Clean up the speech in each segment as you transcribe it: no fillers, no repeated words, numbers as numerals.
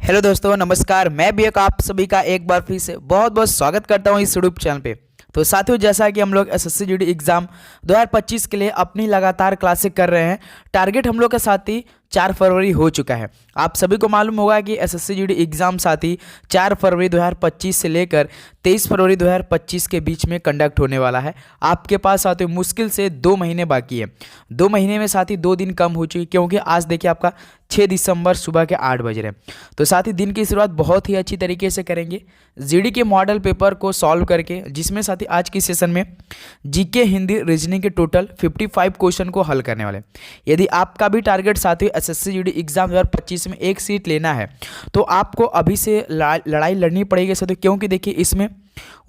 Hello दोस्तों, नमस्कार। मैं भी आप सभी का एक बार फिर से बहुत बहुत स्वागत करता हूं इस यूट्यूब चैनल पे। तो साथियों, जैसा कि हम लोग एसएससी जीडी एग्ज़ाम 2025 के लिए अपनी लगातार क्लासें कर रहे हैं। टारगेट हम लोग का साथी 4 फरवरी हो चुका है। आप सभी को मालूम होगा कि एसएससी जीडी एग्ज़ाम साथी 4 फरवरी 2025 से लेकर 23 फरवरी 2025 के बीच में कंडक्ट होने वाला है। आपके पास साथियों मुश्किल से 2 महीने बाकी है। 2 महीने में साथी 2 दिन कम हो चुकी, क्योंकि आज देखिए आपका 6 दिसंबर सुबह के 8 बज रहे हैं। तो साथ ही दिन की शुरुआत बहुत ही अच्छी तरीके से करेंगे जीडी के मॉडल पेपर को सॉल्व करके, जिसमें साथी आज की सेशन में जीके, हिंदी, रीजनिंग के टोटल 55 क्वेश्चन को हल करने वाले। यदि आपका भी टारगेट साथी एसएससी जीडी एग्जाम 2025 में एक सीट लेना है तो आपको अभी से लड़ाई लड़नी पड़ेगी साथियों, क्योंकि देखिए इसमें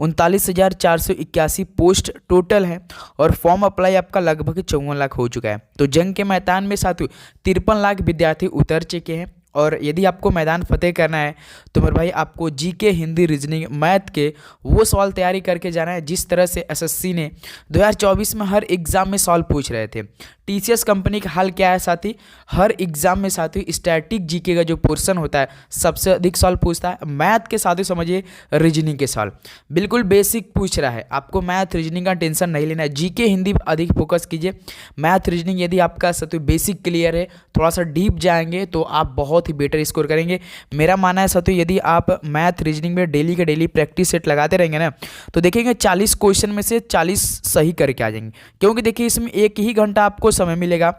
39,481 पोस्ट टोटल है और फॉर्म अप्लाई आपका लगभग 54 लाख हो चुका है। तो जंग के मैदान में साथियों 53 लाख विद्यार्थी उतर चुके हैं। और यदि आपको मैदान फतेह करना है तो मेरे भाई आपको जीके, हिंदी, रीजनिंग, मैथ के वो सवाल तैयारी करके जाना है जिस तरह से एसएससी ने 2024 में हर एग्ज़ाम में सवाल पूछ रहे थे। टीसीएस कंपनी का हाल क्या है साथी, हर एग्ज़ाम में साथी स्टैटिक जीके का जो पोर्शन होता है सबसे अधिक सवाल पूछता है। मैथ के साथ ही समझिए रीजनिंग के सवाल बिल्कुल बेसिक पूछ रहा है। आपको मैथ रीजनिंग का टेंशन नहीं लेना है। जीके, हिंदी अधिक फोकस कीजिए। मैथ रीजनिंग यदि आपका साथी बेसिक क्लियर है, थोड़ा सा डीप जाएंगे तो आप बहुत ही बेटर स्कोर करेंगे। मेरा मानना है साथियों, यदि आप मैथ रीजनिंग में डेली के डेली प्रैक्टिस सेट लगाते रहेंगे ना तो देखेंगे 40 क्वेश्चन में से 40 सही करके आ जाएंगे। क्योंकि देखिए इसमें 1 ही घंटा आपको समय मिलेगा,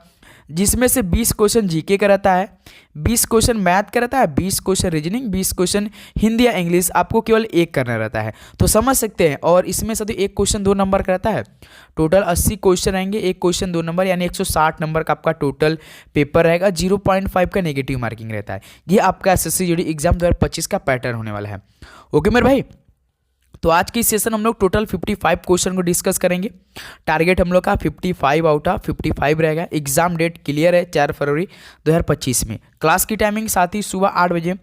जिसमें से 20 क्वेश्चन जीके का रहता है, 20 क्वेश्चन मैथ का रहता है, 20 क्वेश्चन रीजनिंग, 20 क्वेश्चन हिंदी या इंग्लिश आपको केवल एक करना रहता है। तो समझ सकते हैं। और इसमें साथ एक क्वेश्चन 2 नंबर का रहता है। टोटल 80 क्वेश्चन रहेंगे, एक क्वेश्चन 2 नंबर, यानी 160 नंबर का आपका टोटल पेपर रहेगा। 0.5 का नेगेटिव मार्किंग रहता है। ये आपका एसएससी जीडी एग्जाम 2025 का पैटर्न होने वाला है। ओके मेरे भाई, तो आज की सेशन हम लोग टोटल 55 क्वेश्चन को डिस्कस करेंगे। टारगेट हम लोग का 55 आउट ऑफ 55 रहेगा। एग्जाम डेट क्लियर है 4 फरवरी 2025 में। क्लास की टाइमिंग साथ ही सुबह 8 बजे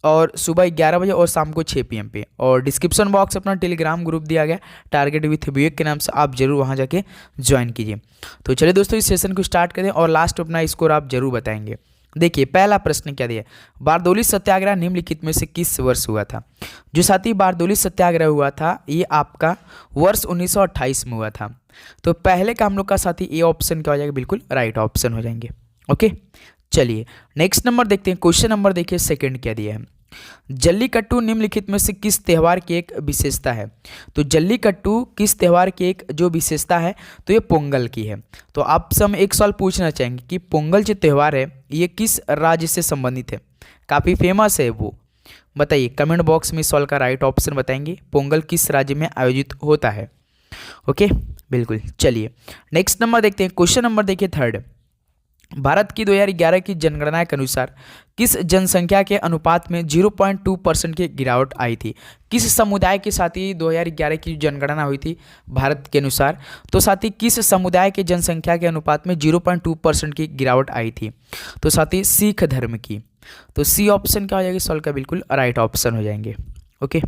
और सुबह 11 बजे और शाम को 6 PM पे। और डिस्क्रिप्शन बॉक्स अपना टेलीग्राम ग्रुप दिया गया टारगेट विथ विवेक के नाम से, आप जरूर वहाँ जाके ज्वाइन कीजिए। तो चलिए दोस्तों इस सेशन को स्टार्ट करें और लास्ट अपना स्कोर आप जरूर बताएंगे। देखिए पहला प्रश्न क्या दिया, बारदौली सत्याग्रह निम्नलिखित में से किस वर्ष हुआ था। जो साथी बारदौली सत्याग्रह हुआ था ये आपका वर्ष 1928 में हुआ था। तो पहले का हम लोग का साथी ए ऑप्शन क्या हो जाएगा, बिल्कुल राइट ऑप्शन हो जाएंगे। ओके चलिए नेक्स्ट नंबर देखते हैं। क्वेश्चन नंबर देखिए सेकंड क्या दिया है, जल्लीकट्टू निम्नलिखित में से किस त्यौहार की एक विशेषता है। तो जल्लीकट्टू किस त्यौहार की एक जो विशेषता है तो ये पोंगल की है। तो आपसे हम एक सवाल पूछना चाहेंगे कि पोंगल जो त्यौहार है ये किस राज्य से संबंधित है, काफ़ी फेमस है वो, बताइए कमेंट बॉक्स में इस सवाल का राइट ऑप्शन बताएंगे। पोंगल किस राज्य में आयोजित होता है। ओके बिल्कुल, चलिए नेक्स्ट नंबर देखते हैं। क्वेश्चन नंबर देखिए थर्ड, भारत की 2011 की जनगणना के अनुसार किस जनसंख्या के अनुपात में 0.2% की गिरावट आई थी। किस समुदाय के साथ ही 2011 की जनगणना हुई थी भारत के अनुसार, तो साथ ही किस समुदाय के जनसंख्या के अनुपात में 0.2% की गिरावट आई थी। तो साथ ही सिख धर्म की। तो सी ऑप्शन क्या हो जाएगा सॉल्व का, बिल्कुल राइट ऑप्शन हो जाएंगे। ओके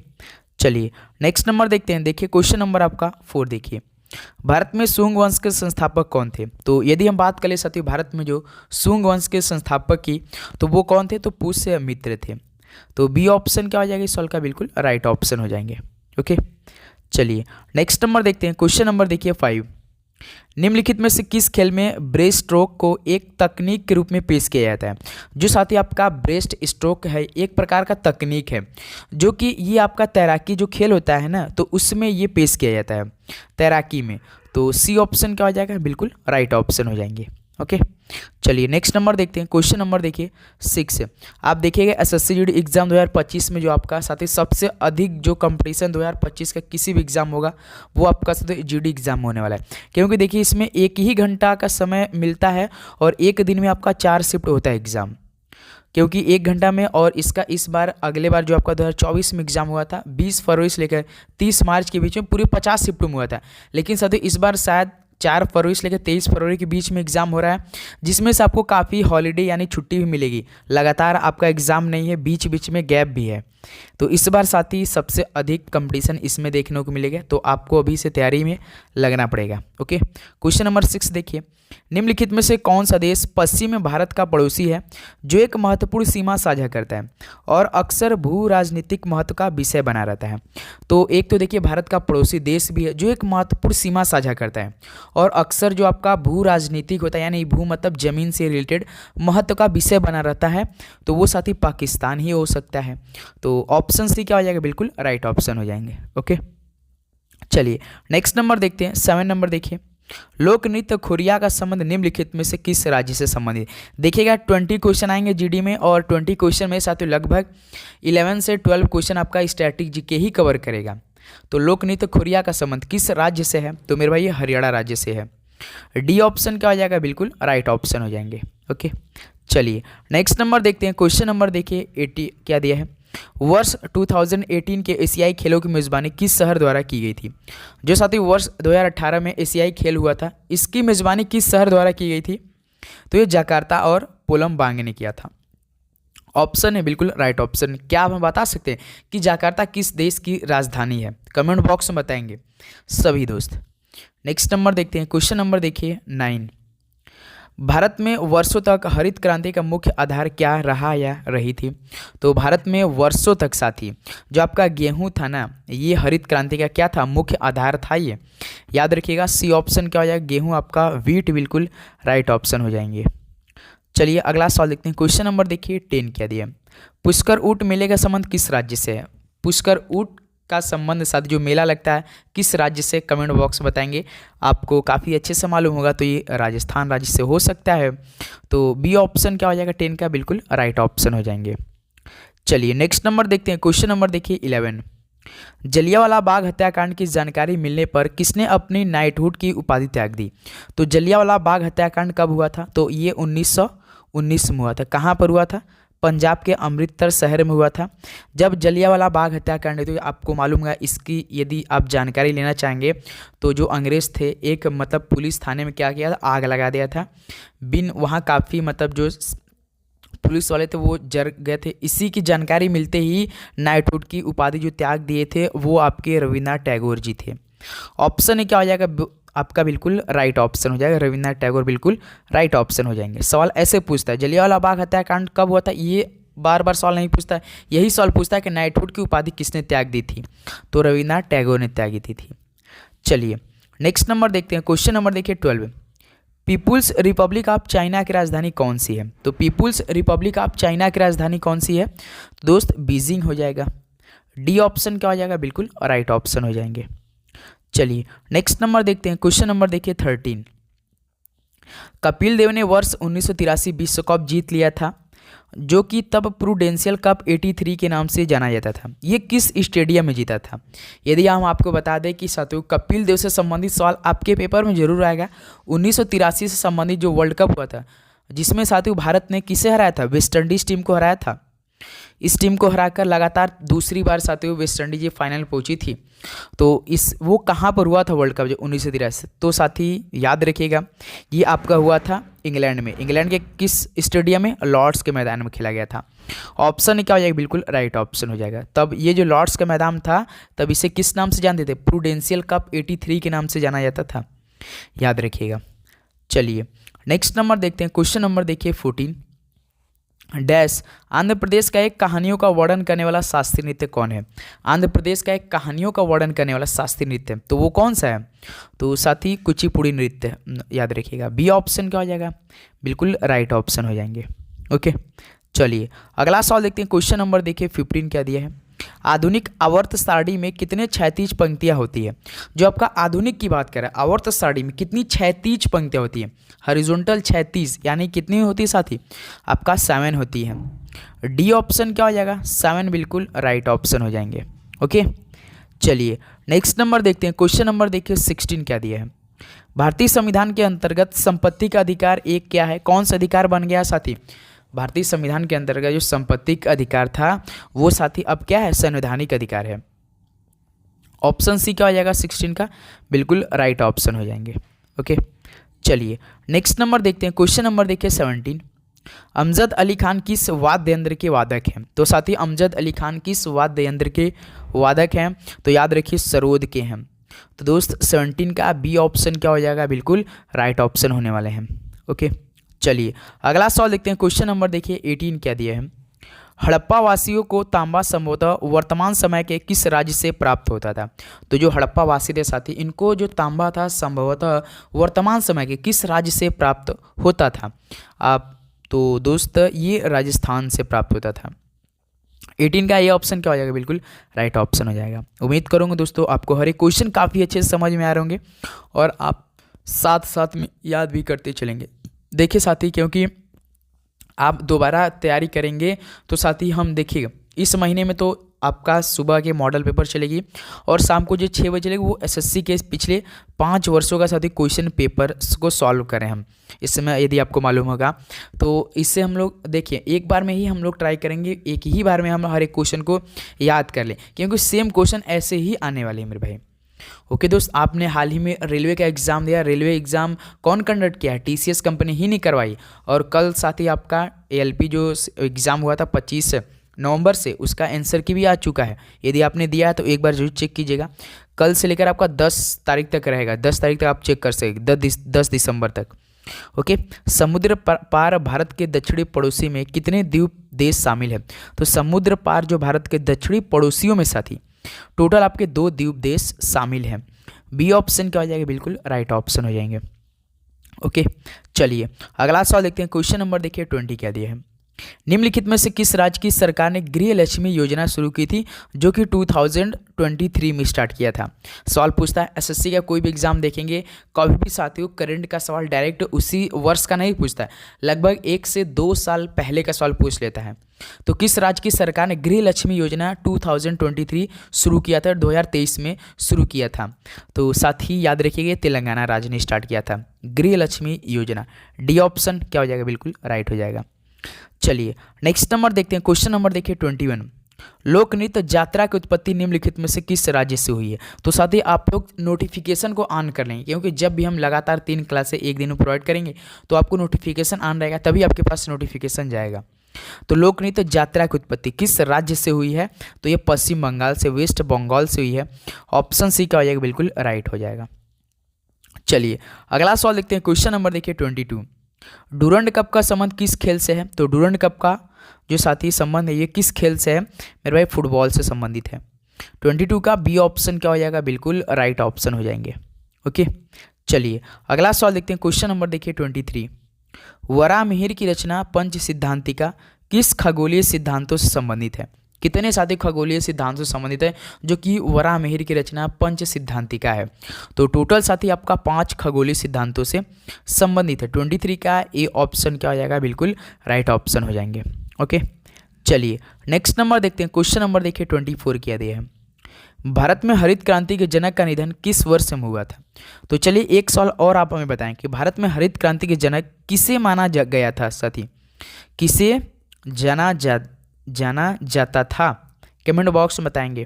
चलिए नेक्स्ट नंबर देखते हैं। देखिए क्वेश्चन नंबर आपका 4 देखिए, भारत में सुंग वंश के संस्थापक कौन थे। तो यदि हम बात करें साथियों भारत में जो सुंग वंश के संस्थापक की तो वो कौन थे, तो पुष्य मित्र थे। तो बी ऑप्शन क्या हो जाएगा इस सवाल का, बिल्कुल राइट ऑप्शन हो जाएंगे। ओके चलिए नेक्स्ट नंबर देखते हैं। क्वेश्चन नंबर देखिए 5, निम्नलिखित में से किस खेल में ब्रेस्ट स्ट्रोक को एक तकनीक के रूप में पेश किया जाता है। जो साथी आपका ब्रेस्ट स्ट्रोक है एक प्रकार का तकनीक है, जो कि ये आपका तैराकी जो खेल होता है ना तो उसमें ये पेश किया जाता है तैराकी में। तो सी ऑप्शन क्या हो जाएगा, बिल्कुल राइट ऑप्शन हो जाएंगे। ओके चलिए नेक्स्ट नंबर देखते हैं। क्वेश्चन नंबर देखिए 6, आप देखिएगा एसएससी जीडी एग्जाम 2025 में जो आपका साथ ही सबसे अधिक जो कंपटीशन 2025 का किसी भी एग्जाम होगा वो आपका साथ जीडी एग्जाम होने वाला है। क्योंकि देखिए इसमें 1 ही घंटा का समय मिलता है और एक दिन में आपका 4 शिफ्ट होता है एग्जाम, क्योंकि 1 घंटा में। और इसका इस बार अगले बार जो आपका 2024 में एग्जाम हुआ था 20 फरवरी से लेकर 30 मार्च के बीच में पूरे 50 शिफ्ट में हुआ था, लेकिन साथ ही इस बार शायद 4 फरवरी से लेकर 23 फरवरी के बीच में एग्ज़ाम हो रहा है, जिसमें से आपको काफ़ी हॉलीडे यानी छुट्टी भी मिलेगी। लगातार आपका एग्ज़ाम नहीं है, बीच बीच में गैप भी है। तो इस बार साथ ही सबसे अधिक कंपटीशन इसमें देखने को मिलेगा, तो आपको अभी से तैयारी में लगना पड़ेगा। ओके, क्वेश्चन नंबर 6 देखिए, निम्नलिखित में से कौन सा देश पश्चिम भारत का पड़ोसी है जो एक महत्वपूर्ण सीमा साझा करता है और अक्सर भू राजनीतिक महत्व का विषय बना रहता है। तो एक तो देखिए भारत का पड़ोसी देश भी है जो एक महत्वपूर्ण सीमा साझा करता है और अक्सर जो आपका भू राजनीतिक होता है यानी भू मतलब जमीन से रिलेटेड महत्व का विषय बना रहता है, तो वो साथ ही पाकिस्तान ही हो सकता है। तो ऑप्शन सी क्या हो जाएगा, बिल्कुल राइट ऑप्शन हो जाएंगे। ओके, चलिए नेक्स्ट नंबर देखते हैं, 7 नंबर देखिए, लोक नृत्य खुरिया का संबंध निम्नलिखित में से किस राज्य से संबंधित। देखिएगा 20 क्वेश्चन आएंगे जीडी में और 20 क्वेश्चन में साथियों लगभग 11 से 12 क्वेश्चन आपका स्टैटिक जीके ही कवर करेगा। तो लोक नृत्य खुरिया का संबंध किस राज्य से है, तो मेरे भाई ये हरियाणा राज्य से है। डी ऑप्शन क्या हो जाएगा, बिल्कुल राइट ऑप्शन हो जाएंगे। ओके, चलिए नेक्स्ट नंबर देखते हैं, क्वेश्चन नंबर देखिए 80 क्या दिया है, वर्ष 2018 के एशियाई खेलों की मेज़बानी किस शहर द्वारा की गई थी। जो साथी वर्ष 2018 में एशियाई खेल हुआ था, इसकी मेज़बानी किस शहर द्वारा की गई थी, तो ये जकार्ता और पोलम्बांग ने किया था। ऑप्शन है बिल्कुल राइट ऑप्शन। क्या आप हमें बता सकते हैं कि जकार्ता किस देश की राजधानी है, कमेंट बॉक्स में बताएंगे सभी दोस्त। नेक्स्ट नंबर देखते हैं, क्वेश्चन नंबर देखिए 9, भारत में वर्षों तक हरित क्रांति का मुख्य आधार क्या रहा या रही थी। तो भारत में वर्षों तक साथी जो आपका गेहूं था ना, ये हरित क्रांति का क्या था, मुख्य आधार था। ये याद रखिएगा, सी ऑप्शन क्या हो जाएगा, गेहूं आपका वीट बिल्कुल राइट ऑप्शन हो जाएंगे। चलिए अगला सवाल देखते हैं, क्वेश्चन नंबर देखिए 10 क्या दिया, पुष्कर ऊंट मेले का संबंध किस राज्य से है। पुष्कर ऊंट का संबंध साथ जो मेला लगता है किस राज्य से, कमेंट बॉक्स में बताएंगे। आपको काफ़ी अच्छे से मालूम होगा, तो ये राजस्थान राज्य से हो सकता है। तो बी ऑप्शन क्या हो जाएगा 10 का, बिल्कुल राइट ऑप्शन हो जाएंगे। चलिए नेक्स्ट नंबर देखते हैं, क्वेश्चन नंबर देखिए 11, जलियांवाला बाग हत्याकांड की जानकारी मिलने पर किसने अपनी नाइटहुड की उपाधि त्याग दी। तो जलियांवाला बाग हत्याकांड कब हुआ था, तो ये 1919 में हुआ था। कहाँ पर हुआ था, पंजाब के अमृतसर शहर में हुआ था। जब जलियांवाला बाग हत्याकांड, तो आपको मालूम है इसकी यदि आप जानकारी लेना चाहेंगे, तो जो अंग्रेज़ थे एक मतलब पुलिस थाने में क्या किया था, आग लगा दिया था। बिन वहाँ काफ़ी मतलब जो पुलिस वाले थे वो जर गए थे। इसी की जानकारी मिलते ही नाइटहुड की उपाधि जो त्याग दिए थे वो आपके रविन्द्रनाथ टैगोर जी थे। ऑप्शन क्या हो जाएगा आपका, बिल्कुल राइट ऑप्शन हो जाएगा, रविन्द्रनाथ टैगोर बिल्कुल राइट ऑप्शन हो जाएंगे। सवाल ऐसे पूछता है जलियांवाला बाग हत्याकांड कब हुआ था, ये बार बार सवाल नहीं पूछता है, यही सवाल पूछता है कि नाइटहुड की उपाधि किसने त्याग दी थी, तो रविन्द्रनाथ टैगोर ने त्यागी थी। चलिए नेक्स्ट नंबर देखते हैं, क्वेश्चन नंबर देखिए 12, पीपुल्स रिपब्लिक ऑफ चाइना की राजधानी कौन सी है। तो पीपुल्स रिपब्लिक ऑफ चाइना की राजधानी कौन सी है, तो दोस्त बीजिंग हो जाएगा। डी ऑप्शन क्या हो जाएगा, बिल्कुल राइट ऑप्शन हो जाएंगे। चलिए नेक्स्ट नंबर देखते हैं, क्वेश्चन नंबर देखिए 13, कपिल देव ने वर्ष 1983 विश्व कप जीत लिया था जो कि तब प्रूडेंशियल कप 83 के नाम से जाना जाता था। ये किस स्टेडियम में जीता था। यदि हम आपको बता दें कि साथियों कपिल देव से संबंधित सवाल आपके पेपर में जरूर आएगा। 1983 से संबंधित जो वर्ल्ड कप हुआ था जिसमें साथियों भारत ने किसे हराया था, वेस्ट इंडीज टीम को हराया था। इस टीम को हराकर लगातार दूसरी बार साथियों वेस्ट इंडीज ये फाइनल पहुंची थी। तो वो कहाँ पर हुआ था वर्ल्ड कप जो 1983, तो साथी याद रखिएगा ये आपका हुआ था इंग्लैंड में। इंग्लैंड के किस स्टेडियम में, लॉर्ड्स के मैदान में खेला गया था। ऑप्शन क्या हो जाएगा, बिल्कुल राइट ऑप्शन हो जाएगा। तब ये जो लॉर्ड्स का मैदान था तब इसे किस नाम से जानते थे, प्रूडेंशियल कप 83 के नाम से जाना जाता था, याद रखिएगा। चलिए नेक्स्ट नंबर देखते हैं, क्वेश्चन नंबर देखिए 14, डैश आंध्र प्रदेश का एक कहानियों का वर्णन करने वाला शास्त्रीय नृत्य कौन है। आंध्र प्रदेश का एक कहानियों का वर्णन करने वाला शास्त्रीय नृत्य तो वो कौन सा है, तो साथी कुचिपुड़ी नृत्य, याद रखिएगा। बी ऑप्शन क्या हो जाएगा, बिल्कुल राइट ऑप्शन हो जाएंगे। ओके चलिए अगला सवाल देखते हैं, क्वेश्चन नंबर देखिए 15 क्या दिया है, आधुनिक आवर्त सारणी में कितने क्षैतिज पंक्तियां होती है। जो आपका आधुनिक की बात करें आवर्त सारणी में कितनी क्षैतिज पंक्तियां होती है, हॉरिजॉन्टल क्षैतिज यानी कितनी होती है साथी, आपका 7 होती है। डी ऑप्शन क्या हो जाएगा, 7 बिल्कुल राइट ऑप्शन हो जाएंगे। ओके चलिए नेक्स्ट नंबर देखते हैं, क्वेश्चन नंबर देखिए 16 क्या दिया है, भारतीय संविधान के अंतर्गत संपत्ति का अधिकार एक क्या है, कौन सा अधिकार बन गया साथी। भारतीय संविधान के अंतर्गत जो संपत्ति का अधिकार था वो साथी अब क्या है, संवैधानिक अधिकार है। ऑप्शन सी क्या हो जाएगा 16 का, बिल्कुल राइट ऑप्शन हो जाएंगे। ओके, चलिए नेक्स्ट नंबर देखते हैं। क्वेश्चन नंबर देखिए 17। अमजद अली खान किस वाद्य यंत्र के वादक हैं? तो साथी अमजद अली खान किस वाद्य यंत्र के वादक हैं? तो याद रखिए सरोद के हैं। तो दोस्त 17 का बी ऑप्शन क्या हो जाएगा? बिल्कुल राइट ऑप्शन होने वाले हैं। ओके, चलिए अगला सवाल देखते हैं। क्वेश्चन नंबर देखिए 18 क्या दिया है? हड़प्पा वासियों को तांबा संभवतः वर्तमान समय के किस राज्य से प्राप्त होता था? तो जो हड़प्पा वासी थे साथी, इनको जो तांबा था संभवतः वर्तमान समय के किस राज्य से प्राप्त होता था? आप तो दोस्त ये राजस्थान से प्राप्त होता था। 18 का ये ऑप्शन क्या हो जाएगा? बिल्कुल राइट ऑप्शन हो जाएगा। उम्मीद करूँगा दोस्तों आपको हर एक क्वेश्चन काफ़ी अच्छे से समझ में आ रहे होंगे और आप साथ साथ में याद भी करते चलेंगे। देखिए साथी, क्योंकि आप दोबारा तैयारी करेंगे तो साथी हम देखिएगा इस महीने में तो आपका सुबह के मॉडल पेपर चलेगी और शाम को जो 6 बजे चलेगी वो एसएससी के पिछले 5 वर्षों का साथी क्वेश्चन पेपर को सॉल्व करें हम इस समय, यदि आपको मालूम होगा। तो इससे हम लोग देखिए एक बार में ही हम लोग ट्राई करेंगे, एक ही बार में हम हर एक क्वेश्चन को याद कर लें, क्योंकि सेम क्वेश्चन ऐसे ही आने वाले हैं मेरे भाई। ओके दोस्त, आपने हाल ही में रेलवे का एग्ज़ाम दिया। रेलवे एग्ज़ाम कौन कंडक्ट किया है? टीसीएस कंपनी ही नहीं करवाई। और कल साथ ही आपका एएलपी जो एग्ज़ाम हुआ था 25 नवंबर से, उसका आंसर की भी आ चुका है। यदि आपने दिया है तो एक बार जरूर चेक कीजिएगा। कल से लेकर आपका 10 तारीख तक रहेगा, 10 तारीख तक आप चेक कर सकेंगे, 10 दिसंबर तक। ओके, समुद्र पार भारत के दक्षिणी पड़ोसी में कितने द्वीप देश शामिल है? तो समुद्र पार जो भारत के दक्षिणी पड़ोसियों में साथी टोटल आपके 2 द्वीप देश शामिल हैं। बी ऑप्शन क्या हो जाएगा? बिल्कुल राइट ऑप्शन हो जाएंगे। ओके, चलिए अगला सवाल देखते हैं। क्वेश्चन नंबर देखिए 20 क्या दिया है? निम्नलिखित में से किस राज्य की सरकार ने गृह लक्ष्मी योजना शुरू की थी, जो कि 2023 में स्टार्ट किया था? सवाल पूछता है एसएससी का कोई भी एग्जाम देखेंगे, कभी भी साथियों करंट का सवाल डायरेक्ट उसी वर्ष का नहीं पूछता है, लगभग 1 से 2 साल पहले का सवाल पूछ लेता है। तो किस राज्य की सरकार ने गृह लक्ष्मी योजना 2023 शुरू किया था? 2023 में शुरू किया था। तो साथ ही याद रखिएगा तेलंगाना राज्य ने स्टार्ट किया था गृह लक्ष्मी योजना। डी ऑप्शन क्या हो जाएगा? बिल्कुल राइट हो जाएगा। चलिए नेक्स्ट नंबर देखते हैं। क्वेश्चन नंबर देखिए 21। लोक नृत्य यात्रा की उत्पत्ति निम्नलिखित में से किस राज्य से हुई है? तो साथ ही आप लोग नोटिफिकेशन को ऑन कर लेंगे, क्योंकि जब भी हम लगातार 3 क्लासें एक दिन में प्रोवाइड करेंगे तो आपको नोटिफिकेशन ऑन रहेगा, तभी आपके पास नोटिफिकेशन जाएगा। तो लोक नृत्य यात्रा की उत्पत्ति किस राज्य से हुई है? तो ये पश्चिम बंगाल से, वेस्ट बंगाल से हुई है। ऑप्शन सी क्या हो जाएगा? बिल्कुल राइट हो जाएगा। चलिए अगला सवाल देखते हैं। क्वेश्चन नंबर देखिए 22। डूरंड कप का संबंध किस खेल से है? तो डूरंड कप का जो साथी संबंध है ये किस खेल से है? मेरे भाई फुटबॉल से संबंधित है। 22 का बी ऑप्शन क्या हो जाएगा? बिल्कुल राइट ऑप्शन हो जाएंगे। ओके, चलिए अगला सवाल देखते हैं। क्वेश्चन नंबर देखिए 23। वराहमिहिर की रचना पंच सिद्धांतिका किस खगोलीय सिद्धांतों से संबंधित है? कितने साथी खगोलीय सिद्धांतों से संबंधित है जो कि वराहमिहिर की रचना पंच सिद्धांतिका है? तो टोटल साथी आपका 5 खगोलीय सिद्धांतों से संबंधित है। 23 का ए ऑप्शन क्या हो जाएगा? बिल्कुल राइट ऑप्शन हो जाएंगे। ओके, चलिए नेक्स्ट नंबर देखते हैं। क्वेश्चन नंबर देखिए 24 क्या दिया है? भारत में हरित क्रांति के जनक का निधन किस वर्ष में हुआ था? तो चलिए एक सवाल और आप हमें बताएं कि भारत में हरित क्रांति के जनक किसे माना गया था साथी? किसे जाना जाता था? कमेंट बॉक्स में बताएंगे।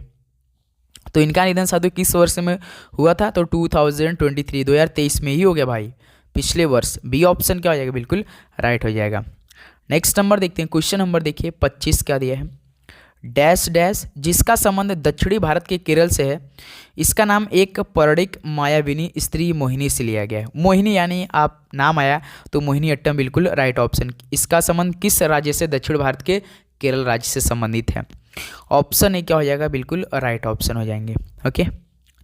तो इनका निधन साथियों किस वर्ष में हुआ था? तो 2023 में ही हो गया भाई, पिछले वर्ष। बी ऑप्शन क्या हो जाएगा? बिल्कुल राइट हो जाएगा। नेक्स्ट नंबर देखते हैं। क्वेश्चन नंबर देखिए 25 क्या दिया है? डैश डैश जिसका संबंध दक्षिणी भारत के केरल से है, इसका नाम एक पौराणिक मायाविनी स्त्री मोहिनी से लिया गया है। मोहिनी यानी आप नाम आया तो मोहिनी अट्टम, बिल्कुल राइट ऑप्शन। इसका संबंध किस राज्य से? दक्षिण भारत के केरल राज्य से संबंधित है। ऑप्शन ए क्या हो जाएगा? बिल्कुल राइट ऑप्शन हो जाएंगे। ओके,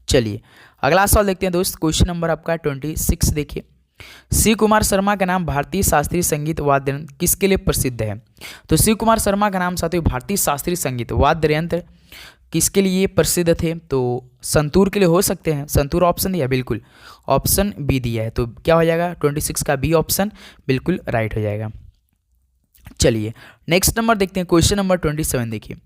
चलिए अगला सवाल देखते हैं दोस्त। क्वेश्चन नंबर आपका 26 देखिए। शिव कुमार शर्मा का नाम भारतीय शास्त्रीय संगीत वाद्य यंत्र किसके लिए प्रसिद्ध है? तो शिव कुमार शर्मा का नाम साथियों भारतीय शास्त्रीय संगीत वाद्य यंत्र किसके लिए प्रसिद्ध थे? तो संतूर के लिए हो सकते हैं। संतूर ऑप्शन दिया, बिल्कुल ऑप्शन बी दिया है। तो क्या हो जाएगा? 26 का बी ऑप्शन बिल्कुल राइट हो जाएगा। चलिए नेक्स्ट नंबर देखते हैं। क्वेश्चन नंबर 27 देखिए।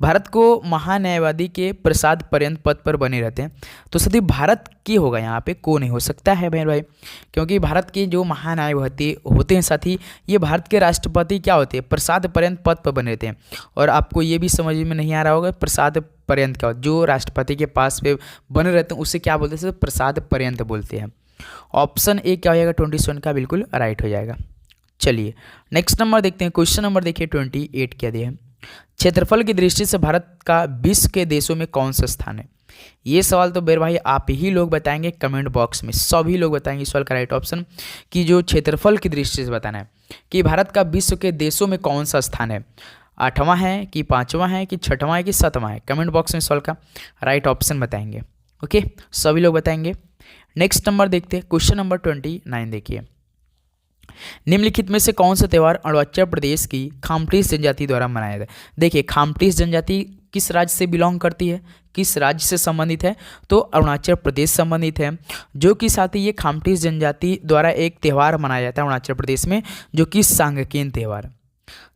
भारत को महान्यायवादी के प्रसाद पर्यंत पद पर बने रहते हैं, तो सदी भारत की होगा यहाँ पे, को नहीं हो सकता है भाई, क्योंकि भारत के जो महान्यायवादी होते हैं साथी, ये भारत के राष्ट्रपति क्या होते हैं? प्रसाद पर्यंत पद पर बने रहते हैं। और आपको ये भी समझ में नहीं आ रहा होगा प्रसाद पर्यंत क्या, जो राष्ट्रपति के पास पे बने रहते हैं उसे क्या बोलते हैं? प्रसाद पर्यंत बोलते हैं। ऑप्शन ए क्या हो जाएगा 27 का बिल्कुल राइट हो जाएगा। चलिए नेक्स्ट नंबर देखते हैं। क्वेश्चन नंबर देखिए 28 क्या दिया है। क्षेत्रफल की दृष्टि से भारत का विश्व के देशों में कौन सा स्थान है। ये सवाल तो मेरे भाई आप ही लोग बताएंगे कमेंट बॉक्स में, सभी लोग बताएंगे इस सवाल का राइट ऑप्शन कि जो क्षेत्रफल की दृष्टि से बताना है कि भारत का विश्व के देशों में कौन सा स्थान है, 8वां है कि 5वां है कि 6वां है कि 7वां है। कमेंट बॉक्स में सवाल का राइट ऑप्शन बताएंगे। ओके, सभी लोग बताएंगे। नेक्स्ट नंबर देखते हैं। क्वेश्चन नंबर 29 देखिए। निम्नलिखित में से कौन सा त्यौहार अरुणाचल प्रदेश की खामतीस जनजाति द्वारा मनाया जाता है। देखिए खामतीस जनजाति किस राज्य से बिलोंग करती है, किस राज्य से संबंधित है, तो अरुणाचल प्रदेश संबंधित है। जो कि साथ ही ये खामतीस जनजाति द्वारा एक त्यौहार मनाया जाता है अरुणाचल प्रदेश में, जो कि सांगकेन त्यौहार।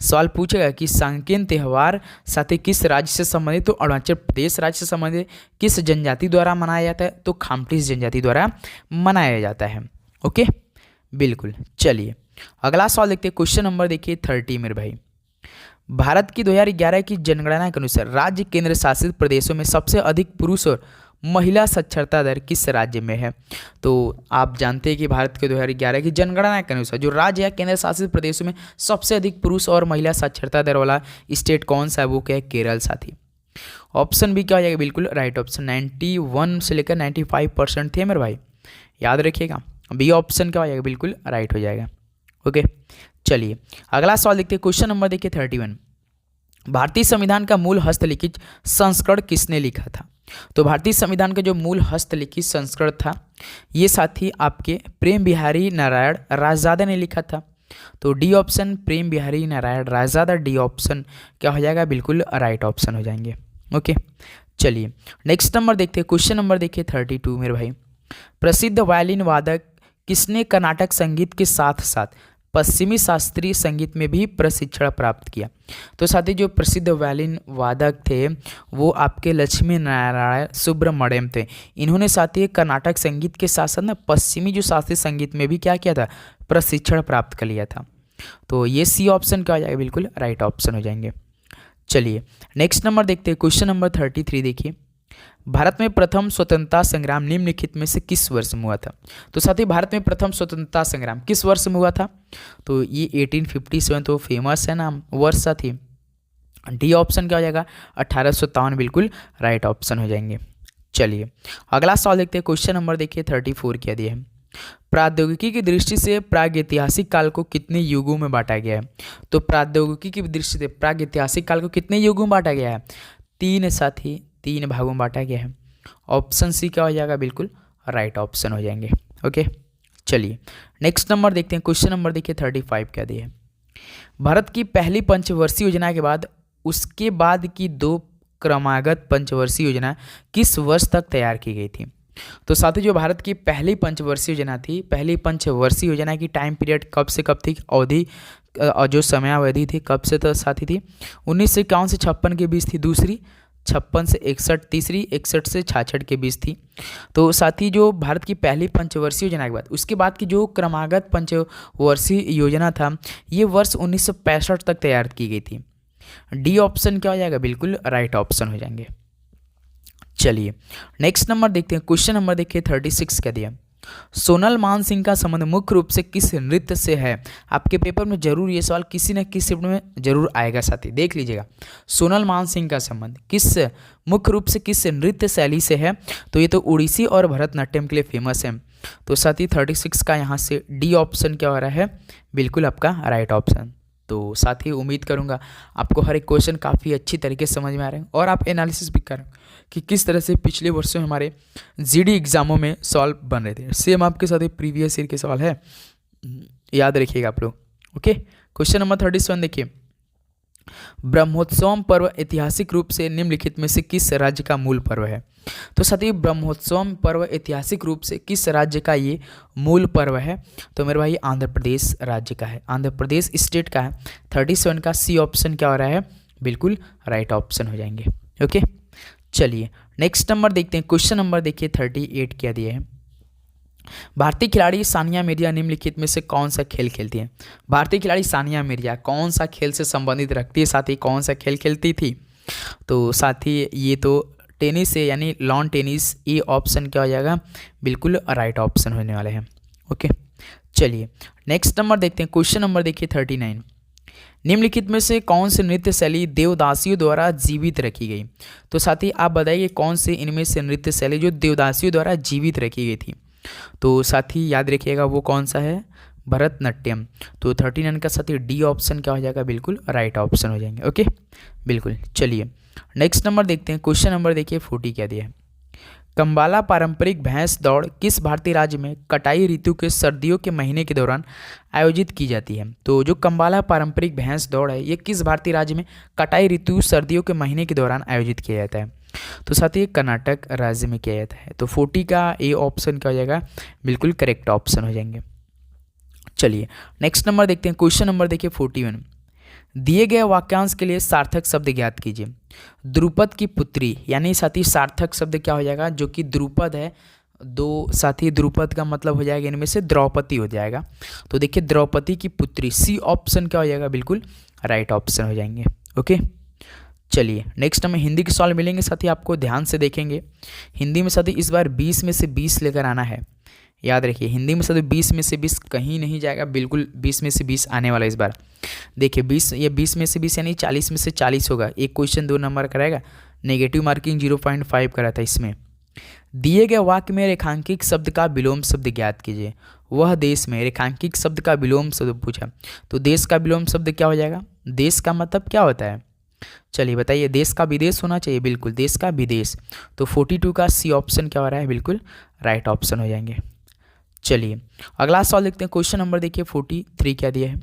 सवाल पूछेगा कि सांगकेन त्यौहार साथ ही किस राज्य से संबंधित, तो अरुणाचल प्रदेश राज्य से संबंधित। किस जनजाति द्वारा मनाया जाता है, तो खामतीस जनजाति द्वारा मनाया जाता है। ओके बिल्कुल। चलिए अगला सवाल देखते हैं। क्वेश्चन नंबर देखिए 30 मेरे भाई। भारत की 2011 की जनगणना के अनुसार राज्य केंद्र शासित प्रदेशों में सबसे अधिक पुरुष और महिला साक्षरता दर किस राज्य में है। तो आप जानते हैं कि भारत के 2011 की जनगणना के अनुसार जो राज्य या केंद्र शासित प्रदेशों में सबसे अधिक पुरुष और महिला साक्षरता दर वाला स्टेट कौन सा है, वो क्या है, केरल साथी। ऑप्शन भी क्या हो जाएगा बिल्कुल राइट ऑप्शन। 91 से लेकर 95% थे मेरे भाई, याद रखिएगा। बी ऑप्शन क्या हो जाएगा बिल्कुल राइट हो जाएगा। ओके चलिए अगला सवाल देखते हैं। क्वेश्चन नंबर देखिए 31। भारतीय संविधान का मूल हस्तलिखित संस्करण किसने लिखा था। तो भारतीय संविधान का जो मूल हस्तलिखित संस्करण था ये साथी आपके प्रेम बिहारी नारायण रायजादा ने लिखा था। तो डी ऑप्शन प्रेम बिहारी नारायण रायजादा, डी ऑप्शन क्या हो जाएगा बिल्कुल राइट ऑप्शन हो जाएंगे। ओके चलिए नेक्स्ट नंबर देखते हैं। क्वेश्चन नंबर देखिए 32 मेरे भाई। प्रसिद्ध वायलिन वादक किसने कर्नाटक संगीत के साथ साथ पश्चिमी शास्त्रीय संगीत में भी प्रशिक्षण प्राप्त किया। तो साथ ही जो प्रसिद्ध वायलिन वादक थे वो आपके लक्ष्मी नारायण सुब्रमण्यम थे। इन्होंने साथ ही कर्नाटक संगीत के साथ साथ ना पश्चिमी जो शास्त्रीय संगीत में भी क्या किया था, प्रशिक्षण प्राप्त कर लिया था। तो ये सी ऑप्शन क्या हो जाएगा बिल्कुल राइट ऑप्शन हो जाएंगे। चलिए नेक्स्ट नंबर देखते हैं। क्वेश्चन नंबर 33 देखिए। भारत में प्रथम स्वतंत्रता संग्राम निम्नलिखित में से किस वर्ष में हुआ था। तो साथ ही भारत में प्रथम स्वतंत्रता संग्राम किस वर्ष में हुआ था, तो ये 1857 तो फेमस है नाम वर्ष साथी। डी ऑप्शन क्या हो जाएगा 1857 बिल्कुल राइट ऑप्शन हो जाएंगे। चलिए अगला सवाल देखते हैं। क्वेश्चन नंबर देखिए 34 क्या दिया है। प्रौद्योगिकी की दृष्टि से प्रागैतिहासिक काल को कितने युगों में बांटा गया है। तो प्रौद्योगिकी की दृष्टि से प्रागैतिहासिक काल को कितने युगों में बांटा गया है, 3 साथी 3 भागों में बांटा गया है। ऑप्शन सी क्या हो जाएगा बिल्कुल राइट ऑप्शन हो जाएंगे। ओके चलिए नेक्स्ट नंबर देखते हैं। क्वेश्चन नंबर देखिए 35 क्या दिया है। भारत की पहली पंचवर्षीय योजना के बाद उसके बाद की 2 क्रमागत पंचवर्षीय योजना किस वर्ष तक तैयार की गई थी। तो साथ ही जो भारत की पहली पंचवर्षीय योजना थी, पहली पंचवर्षीय योजना की टाइम पीरियड कब से कब थी, अवधि और जो समयावधि थी कब से तो साथी थी 1951 से 56 के बीच थी। दूसरी 56 से 61, तीसरी 61 से 66 के बीच थी। तो साथ ही जो भारत की पहली पंचवर्षीय योजना के बाद उसके बाद की जो क्रमागत पंचवर्षीय योजना था ये वर्ष 1965 तक तैयार की गई थी। डी ऑप्शन क्या हो जाएगा बिल्कुल राइट ऑप्शन हो जाएंगे। चलिए नेक्स्ट नंबर देखते हैं। क्वेश्चन नंबर देखिए 36 क्या दिया। सोनल मान सिंह का संबंध मुख्य रूप से किस नृत्य से है। आपके पेपर में जरूर ये सवाल किसी न किसी शिफ्ट में जरूर आएगा साथी, देख लीजिएगा। सोनल मान सिंह का संबंध किस मुख्य रूप से किस नृत्य शैली से है, तो ये तो उड़ीसी और भरतनाट्यम के लिए फेमस है। तो साथी 36 का यहाँ से डी ऑप्शन क्या हो रहा है बिल्कुल आपका राइट ऑप्शन। तो साथ ही उम्मीद करूंगा आपको हर एक क्वेश्चन काफ़ी अच्छी तरीके से समझ में आ रहे हैं और आप एनालिसिस भी कर रहे हैं कि किस तरह से पिछले वर्षों में हमारे जीडी एग्जामों में सवाल बन रहे थे। सेम आपके साथ ही प्रीवियस ईयर के सवाल है, याद रखिएगा आप लोग। ओके क्वेश्चन नंबर 37 देखिए। ब्रह्मोत्सवम पर्व ऐतिहासिक रूप से निम्नलिखित में से किस राज्य का मूल पर्व है। तो साथ ही ब्रह्मोत्सवम पर्व ऐतिहासिक रूप से किस राज्य का ये मूल पर्व है, तो मेरे भाई आंध्र प्रदेश राज्य का है, आंध्र प्रदेश स्टेट का है। 37 का सी ऑप्शन क्या हो रहा है बिल्कुल राइट ऑप्शन हो जाएंगे। ओके चलिए नेक्स्ट नंबर देखते हैं। क्वेश्चन नंबर देखिए 38 क्या दिया है। भारतीय खिलाड़ी सानिया मिर्जा निम्नलिखित में से कौन सा खेल खेलती है। भारतीय खिलाड़ी सानिया मिर्जा कौन सा खेल से संबंधित रखती है, साथ ही कौन सा खेल खेलती थी। तो साथ ही ये तो टेनिस है यानी लॉन टेनिस, ये ऑप्शन क्या हो जाएगा, बिल्कुल राइट ऑप्शन होने वाले हैं। ओके, चलिए नेक्स्ट नंबर देखते हैं। क्वेश्चन नंबर देखिए 39। निम्नलिखित में से कौन सी नृत्य शैली देवदासियों द्वारा जीवित रखी गई? तो साथी आप बताइए कौन से इनमें से नृत्य शैली जो देवदासियों द्वारा जीवित रखी गई थी? तो साथी याद रखिएगा वो कौन सा है, भरतनाट्यम। तो 39 का साथी डी ऑप्शन क्या हो जाएगा, बिल्कुल राइट ऑप्शन हो जाएंगे। ओके, बिल्कुल। चलिए नेक्स्ट नंबर देखते हैं। क्वेश्चन नंबर देखिए 40 क्या दिया है। कंबाला पारंपरिक भैंस दौड़ किस भारतीय राज्य में कटाई ऋतु के सर्दियों के महीने के दौरान आयोजित की जाती है? तो जो कंबाला पारंपरिक भैंस दौड़ है ये किस भारतीय राज्य में कटाई ऋतु सर्दियों के महीने के दौरान आयोजित किया जाता है? तो साथ ही कर्नाटक राज्य में किया जाता है। तो 40 का ए ऑप्शन क्या हो जाएगा, बिल्कुल करेक्ट ऑप्शन हो जाएंगे। चलिए नेक्स्ट नंबर देखते हैं। क्वेश्चन नंबर देखिए 41। दिए गए वाक्यांश के लिए सार्थक शब्द ज्ञात कीजिए। द्रुपद की पुत्री यानी साथी सार्थक शब्द क्या हो जाएगा, जो कि द्रुपद है, दो साथी द्रुपद का मतलब हो जाएगा इनमें से द्रौपदी हो जाएगा। तो देखिए द्रौपदी की पुत्री, सी ऑप्शन क्या हो जाएगा, बिल्कुल राइट ऑप्शन हो जाएंगे। ओके, चलिए नेक्स्ट हमें हिंदी के सवाल मिलेंगे साथी, आपको ध्यान से देखेंगे। हिंदी में साथी इस बार 20 में से 20 लेकर आना है, याद रखिए। हिंदी में साथी 20 में से 20 कहीं नहीं जाएगा, बिल्कुल 20 में से 20 आने वाला इस बार। देखिए 20 में से 20 यानी 40 में से 40 होगा। एक क्वेश्चन 2 नंबर कराएगा, नेगेटिव मार्किंग 0.5 करा था इसमें। दिए गए वाक्य में रेखांकित शब्द का विलोम शब्द ज्ञात कीजिए। वह देश में रेखांकित शब्द का विलोम शब्द पूछा, तो देश का विलोम शब्द क्या हो जाएगा? देश का मतलब क्या होता है, चलिए बताइए। देश का विदेश होना चाहिए, बिल्कुल देश का विदेश। तो 42 का सी ऑप्शन क्या हो रहा है, बिल्कुल राइट ऑप्शन हो जाएंगे। चलिए अगला सवाल देखते हैं। क्वेश्चन नंबर देखिए 43 क्या दिया है।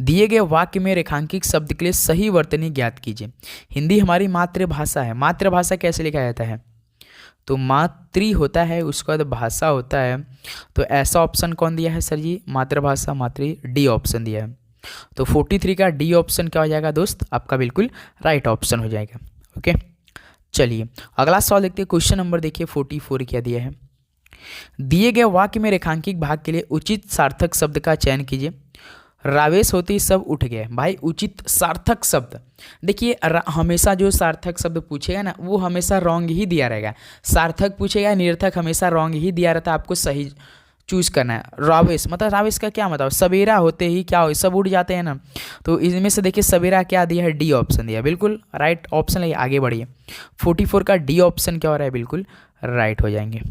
दिए गए वाक्य में रेखांकित शब्द के लिए सही वर्तनी ज्ञात कीजिए। हिंदी हमारी मातृभाषा है, मातृभाषा कैसे लिखा जाता है? तो मातृ होता है, उसके बाद भाषा होता है। तो ऐसा ऑप्शन कौन दिया है सर जी, मातृभाषा, मातृ, डी ऑप्शन दिया है। तो 43 का डी ऑप्शन क्या हो जाएगा दोस्त, आपका बिल्कुल राइट ऑप्शन हो जाएगा। ओके, चलिए अगला सवाल देखते हैं। क्वेश्चन नंबर देखिए 44 क्या दिया है। दिए गए वाक्य में रेखांकित भाग के लिए उचित सार्थक शब्द का चयन कीजिए। रावेश होते ही सब उठ गए। भाई उचित सार्थक शब्द, देखिए हमेशा जो सार्थक शब्द पूछेगा ना वो हमेशा रॉन्ग ही दिया रहेगा। सार्थक पूछेगा निरर्थक हमेशा रॉन्ग ही दिया रहता है, आपको सही चूज करना है। रावेश मतलब रावेश का क्या मतलब, सवेरा होते ही क्या हो, सब उठ जाते हैं ना। तो इसमें से देखिए सवेरा क्या दिया है, डी ऑप्शन दिया, बिल्कुल राइट ऑप्शन है। आगे बढ़िए 44 का डी ऑप्शन क्या हो रहा है, बिल्कुल राइट हो जाएंगे।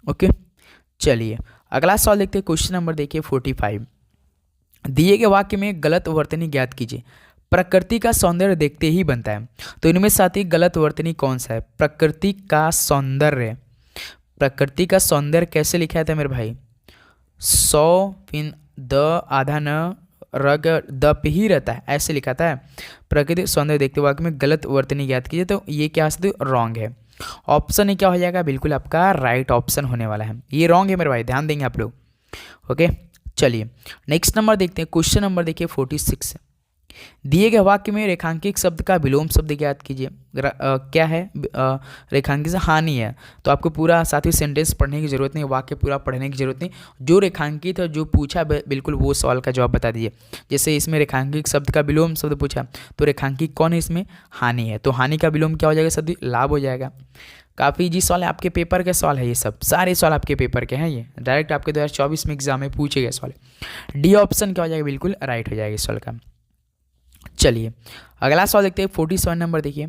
ओके, चलिए अगला सवाल देखते हैं। क्वेश्चन नंबर देखिए 45। दिए गए वाक्य में गलत वर्तनी ज्ञात कीजिए। प्रकृति का सौंदर्य देखते ही बनता है। तो इनमें साथ ही गलत वर्तनी कौन सा है, प्रकृति का सौंदर्य। प्रकृति का सौंदर्य कैसे लिखा था मेरे भाई, 100 फिर द आधा न रग द पे ही रहता है, ऐसे लिखा था। प्रकृति सौंदर्य देखते वाक्य में गलत वर्तनी ज्ञात कीजिए, तो ये क्या रॉन्ग है। ऑप्शन क्या हो जाएगा, बिल्कुल आपका राइट ऑप्शन होने वाला है। ये रॉन्ग है मेरे भाई, ध्यान देंगे आप लोग। ओके, चलिए नेक्स्ट नंबर देखते हैं। क्वेश्चन नंबर देखिए 46। दिए गए वाक्य में रेखांकित शब्द का विलोम शब्द ज्ञात कीजिए। क्या है रेखांकित से हानि है, तो आपको पूरा साथ ही सेंटेंस पढ़ने की जरूरत नहीं, वाक्य पूरा पढ़ने की जरूरत नहीं। जो रेखांकित है जो पूछा बिल्कुल वो सवाल का जवाब बता दीजिए। जैसे इसमें रेखांकित शब्द का विलोम शब्द पूछा, तो रेखांकित कौन है इसमें, हानि है। तो हानि का विलोम क्या हो जाएगा सर, लाभ हो जाएगा। काफ़ी इजी सवाल है, आपके पेपर के सवाल है ये सब, सारे सवाल आपके पेपर के हैं, ये डायरेक्ट आपके 2024 में एग्जाम में पूछे गए सवाल। डी ऑप्शन क्या हो जाएगा, बिल्कुल राइट हो जाएगा इस सवाल का। चलिए अगला सवाल देखते हैं 47 नंबर देखिए।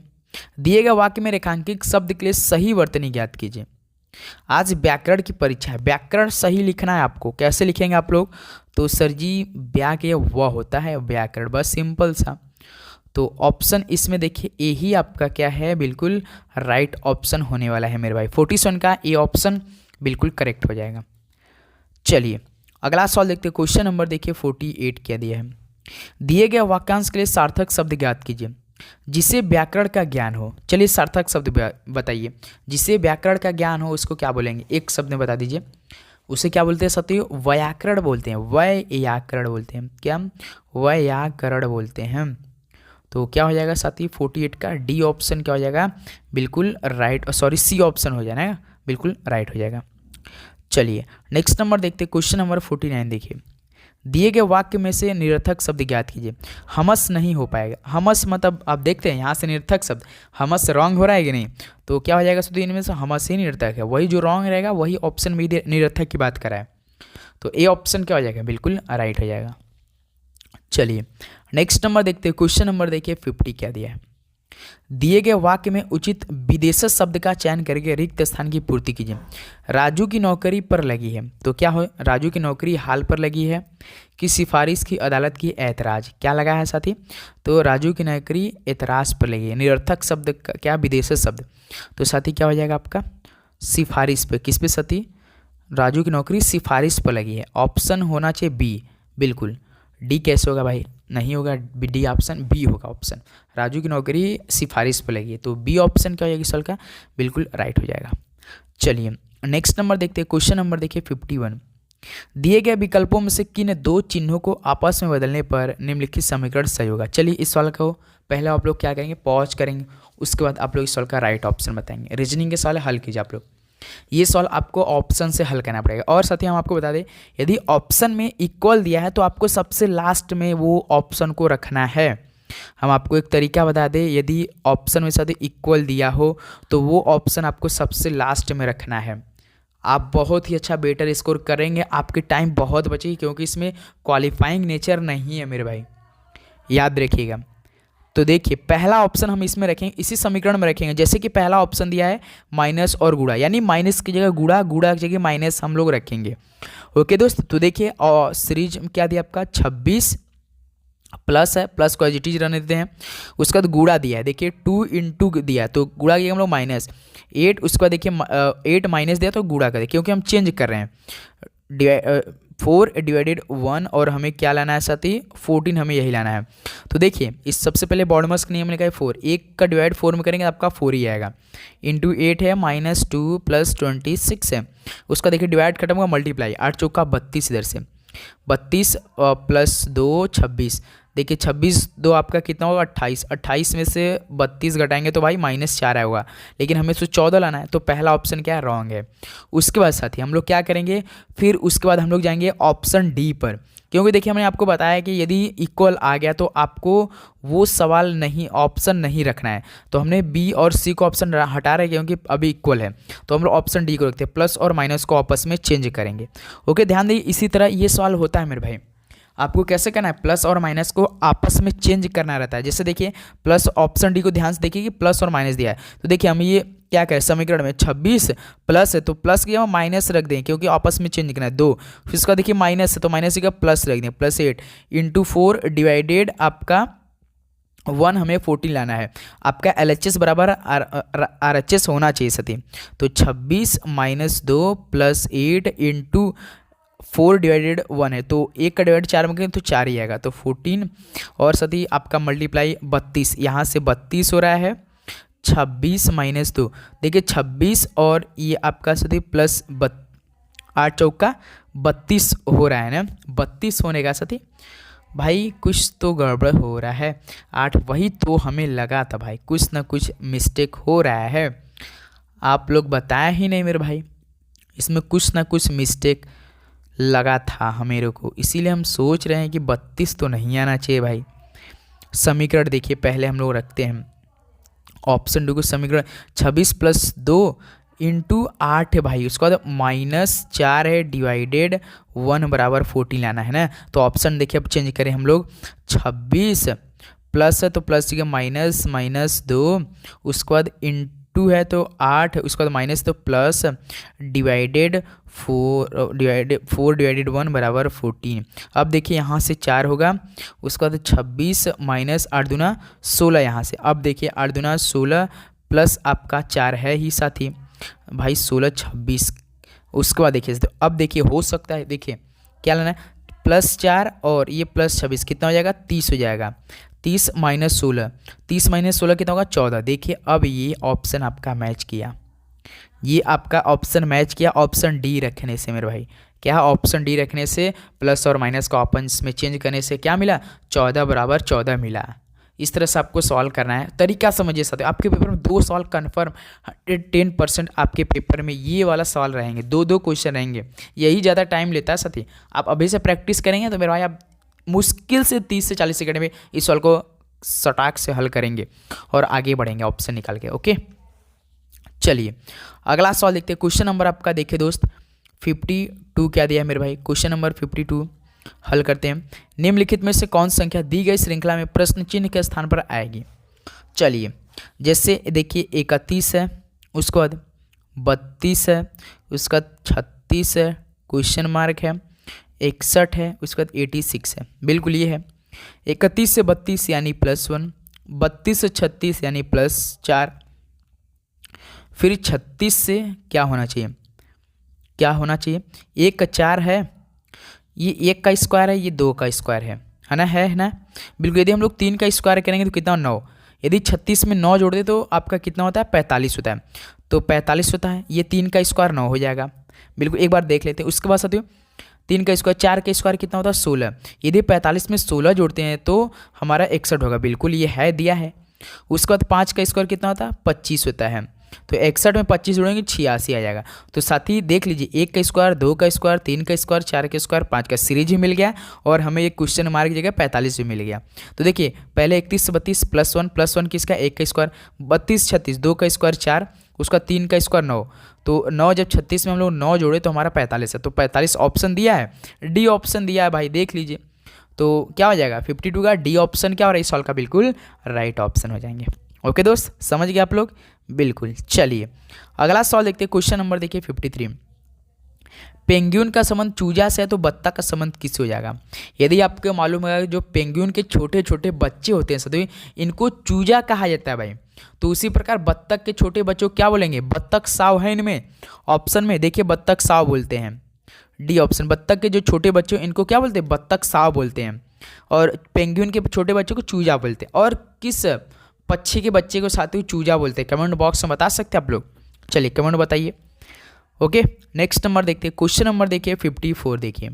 दिए गए वाक्य में रेखांकित शब्द के लिए सही वर्तनी ज्ञात कीजिए। आज व्याकरण की परीक्षा है, व्याकरण सही लिखना है आपको। कैसे लिखेंगे आप लोग, तो सर जी व्याक वह होता है व्याकरण, बस सिंपल सा। तो ऑप्शन इसमें देखिए ए ही आपका क्या है, बिल्कुल राइट ऑप्शन होने वाला है मेरे भाई। 47 का ए ऑप्शन बिल्कुल करेक्ट हो जाएगा। चलिए अगला सवाल देखते हैं। क्वेश्चन नंबर देखिए 48 क्या दिया है। दिए गए वाक्यांश के लिए सार्थक शब्द ज्ञात कीजिए जिसे व्याकरण का ज्ञान हो। चलिए सार्थक शब्द बताइए, जिसे व्याकरण का ज्ञान हो उसको क्या बोलेंगे, एक शब्द में बता दीजिए। उसे क्या बोलते हैं साथियों, व्याकरण बोलते हैं, व्याकरण बोलते हैं। क्या, व्याकरण बोलते हैं। तो क्या हो जाएगा साथी 48 का डी ऑप्शन क्या हो जाएगा, बिल्कुल राइट, सॉरी सी ऑप्शन हो जाएगा, बिल्कुल राइट हो जाएगा। चलिए नेक्स्ट नंबर देखते हैं। क्वेश्चन नंबर 49 देखिए। दिए गए वाक्य में से निरर्थक शब्द ज्ञात कीजिए। हमस नहीं हो पाएगा। हमस मतलब आप देखते हैं यहाँ से निरर्थक शब्द हमस रॉन्ग हो रहा है कि नहीं, तो क्या हो जाएगा शुद्ध इनमें से हमस ही निरर्थक है, वही जो रॉन्ग रहेगा वही ऑप्शन में निरर्थक की बात करा है। तो ए ऑप्शन क्या हो जाएगा, बिल्कुल राइट हो जाएगा। चलिए नेक्स्ट नंबर देखते हैं, क्वेश्चन नंबर देखिए 50 क्या दिया है। दिए गए वाक्य में उचित विदेशज शब्द का चयन करके रिक्त स्थान की पूर्ति कीजिए। राजू की नौकरी पर लगी है, तो क्या हो, राजू की नौकरी हाल पर लगी है कि सिफारिश की अदालत की ऐतराज, क्या लगा है साथी, तो राजू की नौकरी ऐतराज पर लगी है। निरर्थक शब्द क्या, विदेशज शब्द, तो साथी क्या हो जाएगा आपका सिफारिश पे, किस पे साथी, राजू की नौकरी सिफारिश पर लगी है। ऑप्शन होना चाहिए बी, बिल्कुल डी कैसे होगा भाई, नहीं होगा डी ऑप्शन, बी होगा ऑप्शन, राजू की नौकरी सिफारिश पर लगी है, तो बी ऑप्शन क्या हो जाएगी सवाल का, बिल्कुल राइट हो जाएगा। चलिए नेक्स्ट नंबर देखते हैं, क्वेश्चन नंबर देखिए 51। दिए गए विकल्पों में से किन दो चिन्हों को आपस में बदलने पर निम्नलिखित समीकरण सही होगा। चलिए इस सवाल को पहले आप लोग क्या करेंगे, पॉज करेंगे, उसके बाद आप लोग इस सवाल का राइट ऑप्शन बताएंगे। रीजनिंग के सवाल हल कीजिए आप लोग, ये सवाल आपको ऑप्शन से हल करना पड़ेगा। और साथ ही हम आपको बता दें, यदि ऑप्शन में इक्वल दिया है तो आपको सबसे लास्ट में वो ऑप्शन को रखना है। हम आपको एक तरीका बता दें, यदि ऑप्शन में साथ इक्वल दिया हो तो वो ऑप्शन आपको सबसे लास्ट में रखना है। आप बहुत ही अच्छा बेटर स्कोर करेंगे, आपकी टाइम बहुत बचेगी, क्योंकि इसमें क्वालिफाइंग नेचर नहीं है मेरे भाई, याद रखिएगा। तो देखिए पहला ऑप्शन हम इसमें रखेंगे, इसी समीकरण में रखेंगे। जैसे कि पहला ऑप्शन दिया है माइनस और गुणा, यानी माइनस की जगह गुणा, गुणा की जगह माइनस हम लोग रखेंगे। ओके दोस्त, तो देखिए और सीरीज क्या दिया आपका 26 प्लस है, प्लस को एज इट इज रहने देते हैं। उसके बाद गुणा दिया है, देखिए 2 इंटू दिया है तो गुणा किया हम लोग माइनस 8, उसके बाद देखिए 8 माइनस दिया तो गुणा कर दे, क्योंकि हम चेंज कर रहे हैं। 4 डिवाइडेड 1 और हमें क्या लाना है साथी, 14 हमें यही लाना है। तो देखिए इस सबसे पहले बॉडमस का नियम लिखा है 4, 1 का डिवाइड 4 में करेंगे आपका 4 ही आएगा। इंटू 8 है माइनस 2 प्लस 26 है, उसका देखिए डिवाइड खत्म हुआ मल्टीप्लाई, 8 चौका 32 इधर से 32 प्लस 2 26, देखिए 26 2 आपका कितना होगा 28, 28 में से 32 घटाएंगे तो भाई -4 आएगा, लेकिन हमें इसको 14 लाना है, तो पहला ऑप्शन क्या है, रॉन्ग है। उसके बाद साथी हम लोग क्या करेंगे, फिर उसके बाद हम लोग जाएंगे ऑप्शन डी पर, क्योंकि देखिए हमने आपको बताया कि यदि इक्वल आ गया तो आपको वो सवाल नहीं, ऑप्शन नहीं रखना है। तो हमने बी और सी को ऑप्शन हटा रहे हैं क्योंकि अभी इक्वल है, तो हम लोग ऑप्शन डी को रखते हैं, प्लस और माइनस को आपस में चेंज करेंगे। ओके, ध्यान दीजिए इसी तरह ये सवाल होता है मेरे भाई, आपको कैसे करना है, प्लस और माइनस को आपस में चेंज करना रहता है। जैसे देखिए प्लस, ऑप्शन डी को ध्यान से देखिए कि प्लस और माइनस दिया है, तो देखिए हम ये क्या करें, समीकरण में 26 प्लस है तो प्लस की हम माइनस रख दें क्योंकि आपस में चेंज करना है 2, फिर इसका देखिए माइनस है तो माइनस का प्लस रख दें, प्लस 8 इंटू 4 डिवाइडेड आपका 1 हमें 14 लाना है। आपका LHS बराबर RHS होना चाहिए सती, तो 26 माइनस 2 प्लस 8 इंटू 4 डिवाइडेड 1 है, तो 1 का डिवाइड 4 में करें तो 4 ही आएगा, तो 14 और सती आपका मल्टीप्लाई 32, यहाँ से 32 हो रहा है, 26 माइनस 2, देखिए 26 और ये आपका सती प्लस 8 चौका 32 हो रहा है ना, 32 होने का सती भाई कुछ तो गड़बड़ हो रहा है। 8 वही तो हमें लगा था भाई, कुछ ना कुछ मिस्टेक हो रहा है, आप लोग बताया ही नहीं मेरे भाई, इसमें कुछ ना कुछ मिस्टेक लगा था हमें को, इसीलिए हम सोच रहे हैं कि 32 तो नहीं आना चाहिए भाई। समीकरण देखिए पहले हम लोग रखते हैं ऑप्शन डी को, समीकरण 26 प्लस 2 इंटू 8 है भाई, उसके बाद -4 है डिवाइडेड 1 बराबर 14 लाना है ना, तो ऑप्शन देखिए अब चेंज करें हम लोग, 26 प्लस है तो प्लस ठीक है माइनस माइनस 2, उसके बाद इंटू है तो 8, उसके बाद माइनस तो प्लस डिवाइडेड 4 डिवाइडेड 1 बराबर 14। अब देखिए यहाँ से 4 होगा, उसके बाद 26 माइनस 8 दूना 16 यहाँ से, अब देखिए 8 दूना 16 प्लस आपका 4 है ही साथी भाई 16 26, उसके बाद देखिए तो अब देखिए हो सकता है, देखिए क्या लेना है, +4 और ये +26 कितना हो जाएगा, 30 हो जाएगा, 30 माइनस 16, 30 माइनस 16 कितना होगा 14। देखिए अब ये ऑप्शन आपका मैच किया, ये आपका ऑप्शन मैच किया ऑप्शन डी रखने से मेरे भाई, क्या ऑप्शन डी रखने से प्लस और माइनस का ऑप्शन में चेंज करने से क्या मिला, 14 बराबर 14 मिला। इस तरह से आपको सॉल्व करना है। तरीका समझिए साथियों, आपके पेपर में 2 सवाल कन्फर्म 110% आपके पेपर में ये वाला सवाल रहेंगे, 2 क्वेश्चन रहेंगे। यही ज़्यादा टाइम लेता है साथी। आप अभी से प्रैक्टिस करेंगे तो मेरे भाई आप मुश्किल से 30 से 40 सेकंड में इस सवाल को सटाक से हल करेंगे और आगे बढ़ेंगे ऑप्शन निकाल के। ओके, चलिए अगला सवाल देखते हैं। क्वेश्चन नंबर आपका देखिए दोस्त 52 क्या दिया है मेरे भाई। क्वेश्चन नंबर 52 हल करते हैं। निम्नलिखित में से कौन संख्या दी गई श्रृंखला में प्रश्न चिन्ह के स्थान पर आएगी। चलिए जैसे देखिए 31 है, उसके बाद 32 है, उसका 36 है, क्वेश्चन मार्क है, 61 है, उसके बाद 86 है। बिल्कुल ये है 31 से 32 यानी +1, 32 से 36 यानी +4, फिर 36 से क्या होना चाहिए, क्या होना चाहिए, 1 का 4 है, ये 1 का स्क्वायर है, ये 2 का स्क्वायर है ना, है ना। बिल्कुल यदि हम लोग 3 का स्क्वायर करेंगे तो कितना 9, यदि 36 में 9 जोड़ दे तो आपका कितना होता है 45 होता है, तो 45 होता है। ये 3 का स्क्वायर 9 हो जाएगा। बिल्कुल एक बार देख लेते हैं। उसके बाद साथियों 3 का स्क्वायर, 4 का स्क्वायर कितना होता है 16, यदि 45 में 16 जोड़ते हैं तो हमारा 61 होगा। बिल्कुल ये है, दिया है। उसके बाद 5 का स्क्वायर कितना होता है 25 होता है, तो 61 में 25 जोड़ेंगे 86 आ जाएगा। तो साथ ही देख लीजिए 1 का स्क्वायर, 2 का स्क्वायर, 3 का स्क्वायर, 4 का स्क्वायर, 5 का सीरीज भी मिल गया और हमें एक क्वेश्चन मार्क की जगह 45 भी मिल गया। तो देखिए पहले 31 से 32 +1 किसका 1 का स्क्वायर, 32 36, 2 का स्क्वायर 4, उसका 3 का स्क्वायर 9, तो 9 जब 36 में हम लोग 9 जोड़े तो हमारा 45 है। तो 45 ऑप्शन दिया है, डी ऑप्शन दिया है भाई, देख लीजिए। तो क्या हो जाएगा 52 का डी ऑप्शन क्या हो रहा है इस सवाल का बिल्कुल राइट ऑप्शन हो जाएंगे। ओके दोस्त, समझ गए आप लोग बिल्कुल। चलिए अगला सवाल देखते हैं। क्वेश्चन नंबर देखिए 53। पेंगुइन का संबंध चूजा से है तो बत्तख का संबंध किससे हो जाएगा। यदि आपको मालूम है जो पेंगुइन के छोटे छोटे बच्चे होते हैं सभी इनको चूजा कहा जाता है भाई, तो उसी प्रकार बत्तख के छोटे बच्चों को क्या बोलेंगे, बत्तख साव है इनमें ऑप्शन में, देखिए बत्तख साव बोलते हैं, डी ऑप्शन। बत्तख के जो छोटे बच्चे इनको क्या बोलते हैं, बत्तख साव बोलते हैं, और पेंगुइन के छोटे बच्चों को चूजा बोलते हैं। और किस पक्षी के बच्चे को साथ ही चूजा बोलते हैं, कमेंट बॉक्स में बता सकते हैं आप लोग। चलिए कमेंट बताइए। ओके नेक्स्ट नंबर देखते हैं। क्वेश्चन नंबर देखिए 54 देखिए।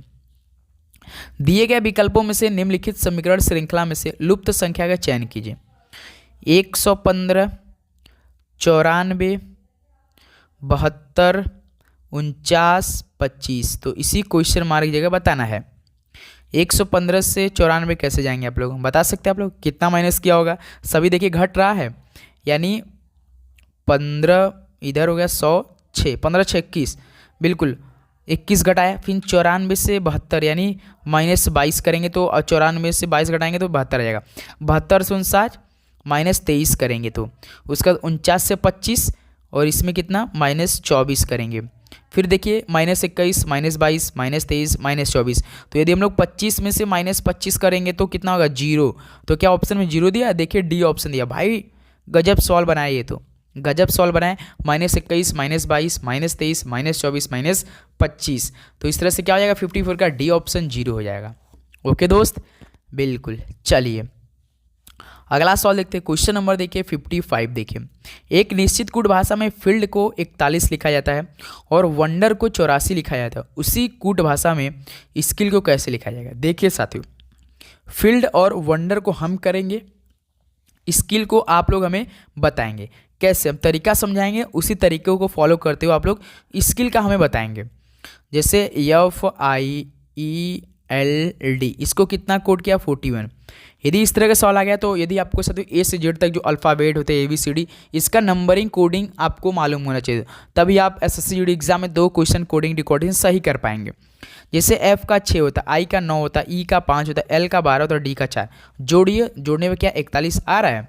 दिए गए विकल्पों में से निम्नलिखित समीकरण श्रृंखला में से लुप्त संख्या का चयन कीजिए। 115, 94, 72, 49, 25। तो इसी क्वेश्चन मार्क की जगह बताना है। 115 से 94 कैसे जाएंगे आप लोग बता सकते हैं आप लोग, कितना माइनस किया होगा। सभी देखिए घट रहा है, यानी 15 इधर हो गया 106, 15 6 21, बिल्कुल 21 घटाया, फिर 94 से 72 यानी -22 करेंगे तो 94 से 22 घटाएंगे तो 72 आ जाएगा। 72 से 59 -23 करेंगे तो उसका 49 से 25 और इसमें कितना -24 करेंगे। फिर देखिए -21, -22, -23, -24। तो यदि हम लोग 25 में से -25 करेंगे तो कितना होगा 0। तो क्या ऑप्शन में 0 दिया, देखिए डी ऑप्शन दिया। भाई गजब सवाल बनाए, ये तो गजब सवाल बनाए। -21, -22, -23, -24, -25। तो इस तरह से क्या हो जाएगा 54 का डी ऑप्शन 0 हो जाएगा। ओके दोस्त बिल्कुल। चलिए अगला सवाल देखते हैं। क्वेश्चन नंबर देखिए 55 देखिए। एक निश्चित कूट भाषा में फील्ड को 41 लिखा जाता है और वंडर को 84 लिखा जाता है, उसी कूट भाषा में स्किल को कैसे लिखा जाएगा। देखिए साथियों फील्ड और वंडर को हम करेंगे, स्किल को आप लोग हमें बताएंगे कैसे, हम तरीका समझाएंगे, उसी तरीके को फॉलो करते हुए आप लोग स्किल का हमें बताएंगे। जैसे FIELD इसको कितना कोड किया 41। यदि इस तरह का सवाल आ गया तो यदि आपको साथियों A से Z तक जो अल्फ़ाबेट होते हैं ABCD इसका नंबरिंग कोडिंग आपको मालूम होना चाहिए, तभी आप SSC GD एग्जाम में 2 क्वेश्चन कोडिंग डिकोडिंग सही कर पाएंगे। जैसे F का 6 होता है, I का 9 होता है, E का 5 होता है, L का 12 होता है, D का 4। जोड़िए, जोड़ने में क्या 41 आ रहा है।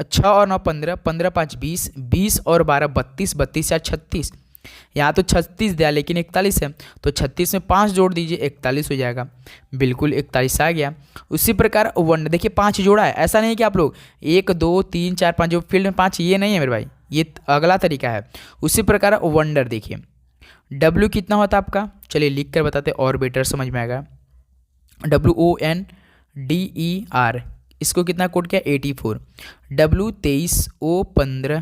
6 और 9 15, 15 5 20, 20 और 12 32, 32 4 36। यहाँ तो 36 दिया लेकिन 41 है, तो 36 में 5 जोड़ दीजिए 41 हो जाएगा। बिल्कुल 41 आ गया। उसी प्रकार वन देखिए 5 जोड़ा है, ऐसा नहीं कि आप लोग 1 2 3 4 5 जो फील्ड में 5 ये नहीं है मेरे भाई, ये अगला तरीका है। उसी प्रकार वंडर देखिए W कितना होता है आपका, चलिए लिख कर बताते और बेटर समझ में आएगा। WONDER इसको कितना कोड किया 84। W 23, O 15,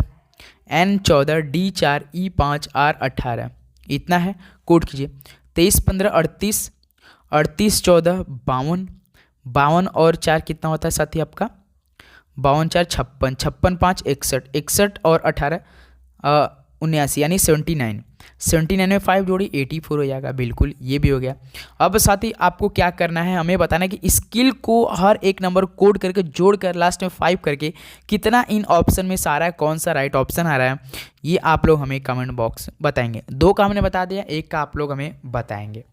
N 14, D 4, E 5, R 18 इतना है, कोड कीजिए। 23 15 38, 38 14 52, 52 और 4 कितना होता है साथी आपका 52 4 56 56 5 61 61 और 18 79 यानी 79 79 में 5 जोड़ी 84 हो जाएगा। बिल्कुल ये भी हो गया। अब साथ ही आपको क्या करना है, हमें बताना है कि स्किल को हर एक नंबर कोड करके जोड़ कर लास्ट में 5 करके कितना इन ऑप्शन में से आ रहा है, कौन सा राइट ऑप्शन आ रहा है, ये आप लोग हमें कमेंट बॉक्स बताएंगे। 2 का हमने बता दिया, 1 का आप लोग हमें बताएंगे।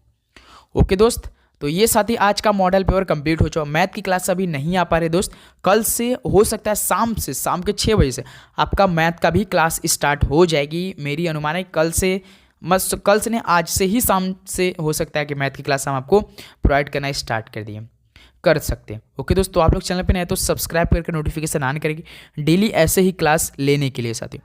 ओके दोस्त, तो ये साथ ही आज का मॉडल पेपर कंप्लीट हो चुका। मैथ की क्लास अभी नहीं आ पा रहे दोस्त, कल से हो सकता है शाम के 6 बजे से आपका मैथ का भी क्लास स्टार्ट हो जाएगी। मेरी अनुमान है कल से नहीं, आज से ही शाम से हो सकता है कि मैथ की क्लास हम आपको प्रोवाइड करना स्टार्ट कर सकते हैं। ओके दोस्त, तो आप लोग चैनल पे नए तो सब्सक्राइब करके नोटिफिकेशन ऑन करेंगे डेली ऐसे ही क्लास लेने के लिए साथी।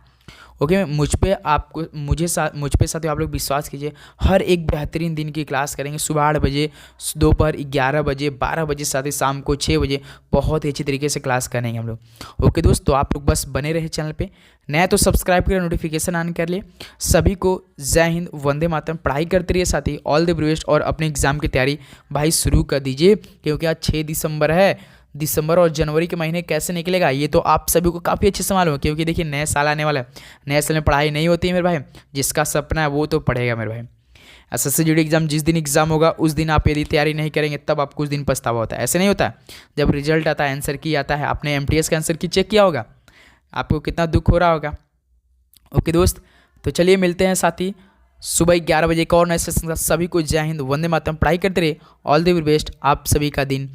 ओके, मुझ पे साथ आप लोग विश्वास कीजिए, हर एक बेहतरीन दिन की क्लास करेंगे। सुबह 8 बजे, दोपहर 11 बजे, 12 बजे, साथ ही शाम को 6 बजे बहुत ही अच्छी तरीके से क्लास करेंगे हम लोग। ओके दोस्त, तो आप लोग बस बने रहे चैनल पे, नया तो सब्सक्राइब करें, नोटिफिकेशन ऑन कर लिए। सभी को जय हिंद, वंदे मातरम। पढ़ाई करते रहिए साथी, ऑल द बेस्ट, और अपने एग्जाम की तैयारी भाई शुरू कर दीजिए, क्योंकि आज 6 दिसंबर है। दिसंबर और जनवरी के महीने कैसे निकलेगा ये तो आप सभी को काफ़ी अच्छे से मालूम है, क्योंकि देखिए नया साल आने वाला है। नए साल में पढ़ाई नहीं होती है मेरे भाई, जिसका सपना है वो तो पढ़ेगा मेरे भाई। एसएससी जीडी एग्जाम जिस दिन एग्जाम होगा उस दिन आप यदि तैयारी नहीं करेंगे तब आपको उस दिन पछतावा होता है। ऐसे नहीं होता है, जब रिजल्ट आता है, आंसर की आता है, आपने एमटीएस का आंसर की चेक किया होगा, आपको कितना दुख हो रहा होगा। ओके दोस्त, तो चलिए मिलते हैं साथी सुबह 11 बजे का और नए सेशन। सभी को जय हिंद, वंदे मातरम। पढ़ाई करते रहिए, ऑल द बेस्ट, आप सभी का दिन